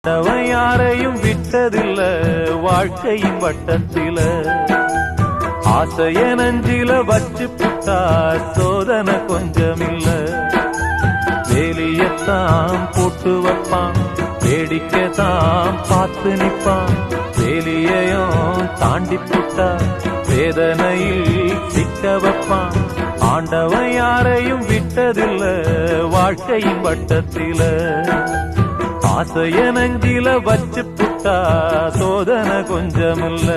அவன் யாரையும் விட்டதில்ல வாழ்க்கையின் வட்டத்தில ஆசைய நஞ்சில வச்சு புட்டா சோதனை கொஞ்சமில்ல வேலியத்தான் போட்டு வைப்பான் வேடிக்கைத்தான் பார்த்து நிப்பான் வேலியையும் தாண்டி புட்டா வேதனையில் சிக்க வைப்பான் ஆண்டவன் யாரையும் விட்டதில்ல வாழ்க்கையின் வட்டத்தில ஆசைய நஞ்சில வச்சு புட்டா சோதனை கொஞ்சமில்ல